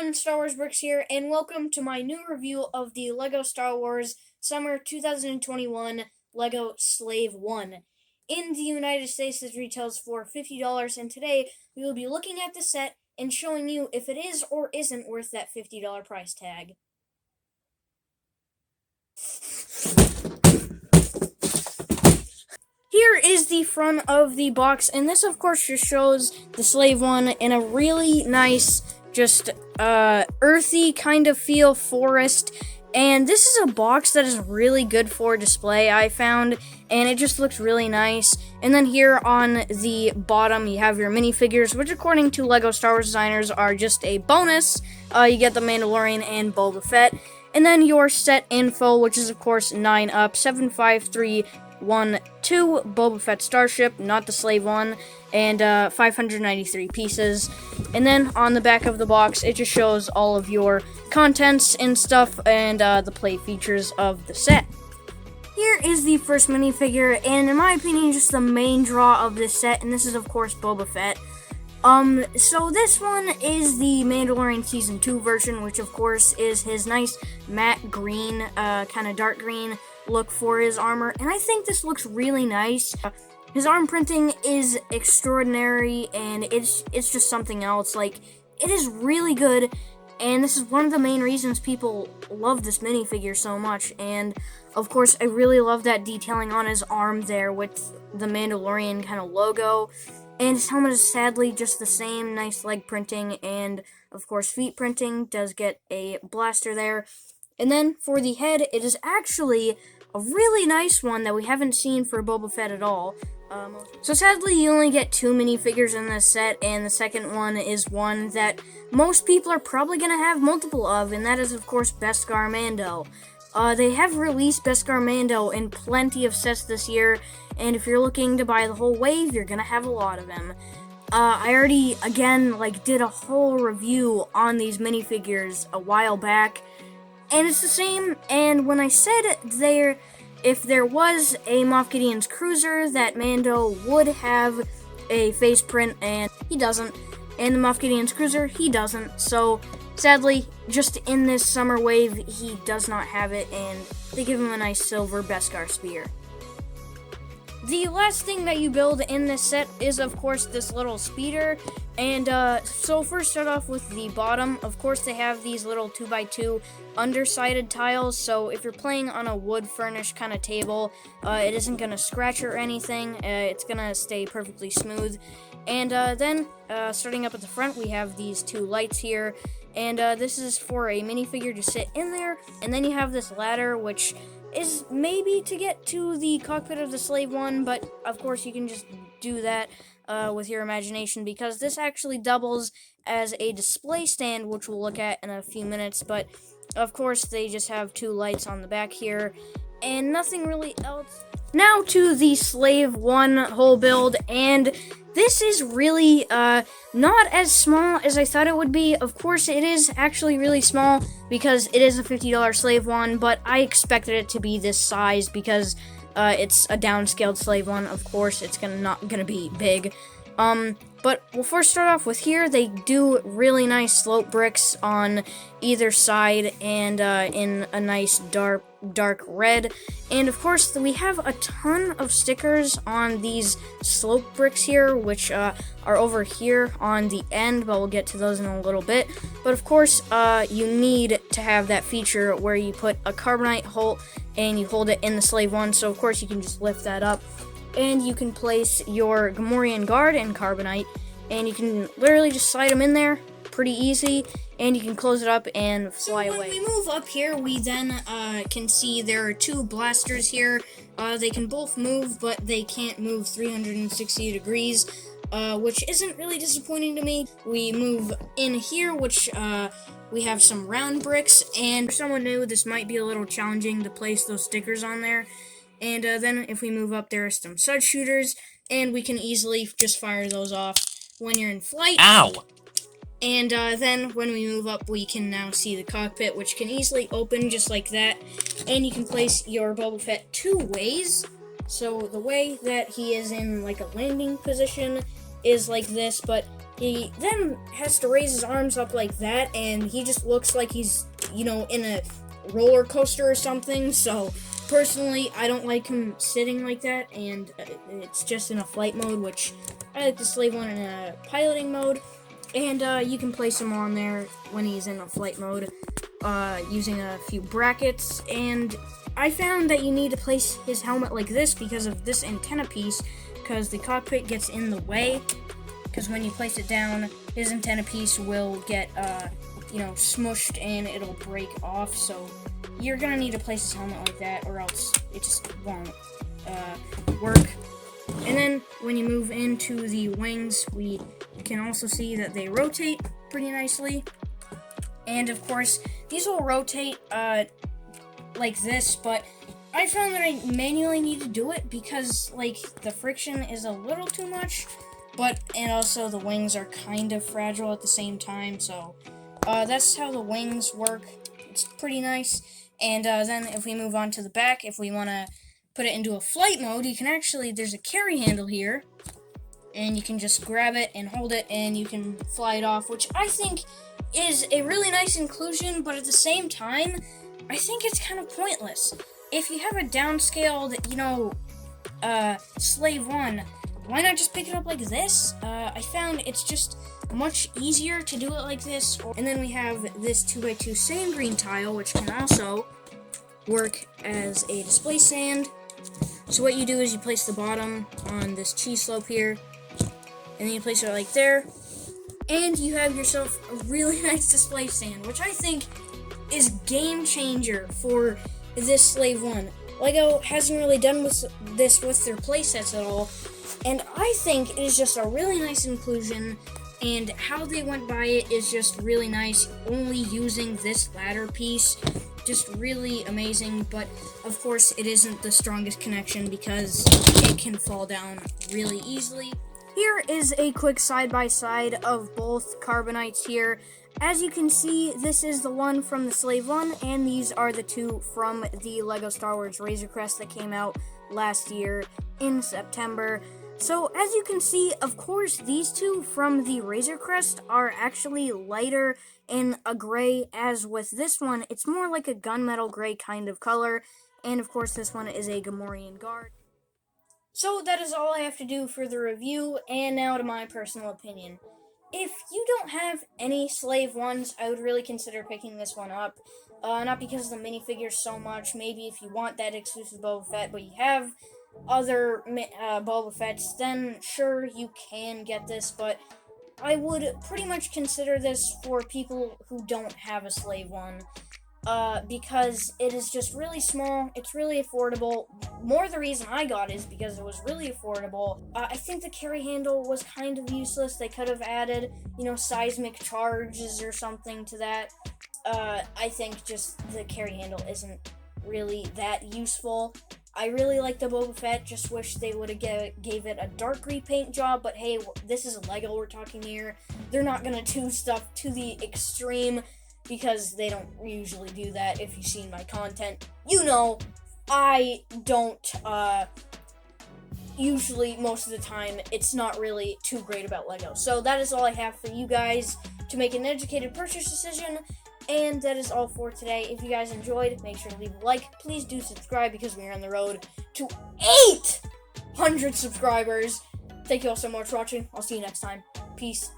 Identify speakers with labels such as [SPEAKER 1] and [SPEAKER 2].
[SPEAKER 1] everyone, Star Wars Bricks here, and welcome to my new review of the LEGO Star Wars Summer 2021 LEGO Slave 1. In the United States, this retails for $50, and today we will be looking at the set and showing you if it is or isn't worth that $50 price tag. Here is the front of the box, and this of course just shows the Slave 1 in a really nice, just earthy kind of feel forest. And this is a box that is really good for display, I found, and it just looks really nice. And then here on the bottom you have your minifigures, which according to LEGO Star Wars designers are just a bonus. You get the Mandalorian and Boba Fett. And then your set info, which is of course 9 up, 75312 Boba Fett starship, not the Slave 1, and 593 pieces. And then on the back of the box, it just shows all of your contents and stuff, and the play features of the set. Here is the first minifigure, and in my opinion, just the main draw of this set, and this is of course Boba Fett. So this one is the Mandalorian Season 2 version, which of course is his nice matte green, kind of dark green look for his armor, and I think this looks really nice. His arm printing is extraordinary, and it's just something else. Like, it is really good, and this is one of the main reasons people love this minifigure so much. And of course, I really love that detailing on his arm there with the Mandalorian kind of logo. And his helmet is sadly just the same, nice leg printing, and of course feet printing, does get a blaster there. And then for the head, it is actually a really nice one that we haven't seen for Boba Fett at all. So sadly, you only get 2 minifigures in this set, and the second one is one that most people are probably going to have multiple of, and that is of course Beskar Mando. They have released Beskar Mando in plenty of sets this year, and if you're looking to buy the whole wave, you're gonna have a lot of them. I already, again, did a whole review on these minifigures a while back, and it's the same. And when I said if there was a Moff Gideon's cruiser, that Mando would have a face print, and he doesn't. And the Moff Gideon's cruiser, he doesn't. So sadly, just in this summer wave, he does not have it, and they give him a nice silver Beskar spear. The last thing that you build in this set is, of course, this little speeder. And so first start off with the bottom. Of course, they have these little 2x2 undersided tiles, so if you're playing on a wood furnished kind of table, it isn't going to scratch or anything. It's going to stay perfectly smooth. And then, starting up at the front, we have these 2 lights here. And this is for a minifigure to sit in there. And then you have this ladder, which is maybe to get to the cockpit of the Slave 1, but of course you can just do that with your imagination, because this actually doubles as a display stand, which we'll look at in a few minutes. But of course they just have 2 lights on the back here, and nothing really else. Now to the Slave 1 whole build, and this is really not as small as I thought it would be. Of course, it is actually really small because it is a $50 Slave 1, but I expected it to be this size because it's a downscaled Slave 1. Of course, it's not gonna be big. But we'll first start off with here. They do really nice slope bricks on either side, and in a nice dark red. And of course, we have a ton of stickers on these slope bricks here, which are over here on the end, but we'll get to those in a little bit. But of course, you need to have that feature where you put a carbonite hole and you hold it in the Slave 1, so of course you can just lift that up. And you can place your Gamorrean guard in carbonite, and you can literally just slide them in there, pretty easy, and you can close it up and fly away. When we move up here, we then can see there are 2 blasters here. They can both move, but they can't move 360 degrees, which isn't really disappointing to me. We move in here, which we have some round bricks, and for someone new, this might be a little challenging to place those stickers on there. And then if we move up, there are some sud shooters, and we can easily just fire those off when you're in flight.
[SPEAKER 2] Ow!
[SPEAKER 1] And then when we move up, we can now see the cockpit, which can easily open just like that. And you can place your Boba Fett 2 ways. So the way that he is in like a landing position is like this, but he then has to raise his arms up like that, and he just looks like he's, in a roller coaster or something. So personally, I don't like him sitting like that, and it's just in a flight mode, which I like the slave one in a piloting mode. And you can place him on there when he's in a flight mode using a few brackets. And I found that you need to place his helmet like this because of this antenna piece, because the cockpit gets in the way. Because when you place it down, his antenna piece will get, smushed and it'll break off. So you're gonna need to place his helmet like that, or else it just won't work. And then when you move into the wings, we can also see that they rotate pretty nicely. And of course, these will rotate like this, but I found that I manually need to do it because the friction is a little too much, and also the wings are kind of fragile at the same time. So that's how the wings work. It's pretty nice. And then if we move on to the back, if we want to put it into a flight mode, you can actually, there's a carry handle here, and you can just grab it and hold it, and you can fly it off, which I think is a really nice inclusion, but at the same time, I think it's kind of pointless. If you have a downscaled, Slave 1, why not just pick it up like this? I found it's just much easier to do it like this. And then we have this 2x2 sand green tile, which can also work as a display sand. So what you do is you place the bottom on this cheese slope here, and then you place it like there, and you have yourself a really nice display sand, which I think is game changer for this Slave 1. LEGO hasn't really done this with their playsets at all, and I think it is just a really nice inclusion, and how they went by it is just really nice, only using this ladder piece. Just really amazing, but of course it isn't the strongest connection because it can fall down really easily. Here is a quick side-by-side of both Carbonites here. As you can see, this is the one from the Slave 1, and these are the two from the LEGO Star Wars Razor Crest that came out last year in September. So as you can see, of course, these two from the Razor Crest are actually lighter in a gray, as with this one, it's more like a gunmetal gray kind of color, and of course this one is a Gamorrean Guard. So that is all I have to do for the review, and now to my personal opinion. If you don't have any Slave 1s, I would really consider picking this one up. Not because of the minifigures so much, maybe if you want that exclusive Boba Fett, but you have other Boba Fetts, then sure, you can get this, but I would pretty much consider this for people who don't have a Slave 1. Because it is just really small, it's really affordable. More the reason I got is because it was really affordable. I think the carry handle was kind of useless. They could have added, seismic charges or something to that. I think just the carry handle isn't really that useful. I really like the Boba Fett, just wish they would have gave it a dark repaint job, but hey, this is LEGO we're talking here. They're not gonna do stuff to the extreme, because they don't usually do that. If you've seen my content, I don't, usually, most of the time, it's not really too great about LEGO. So that is all I have for you guys to make an educated purchase decision, and that is all for today. If you guys enjoyed, make sure to leave a like. Please do subscribe, because we are on the road to 800 subscribers. Thank you all so much for watching. I'll see you next time. Peace.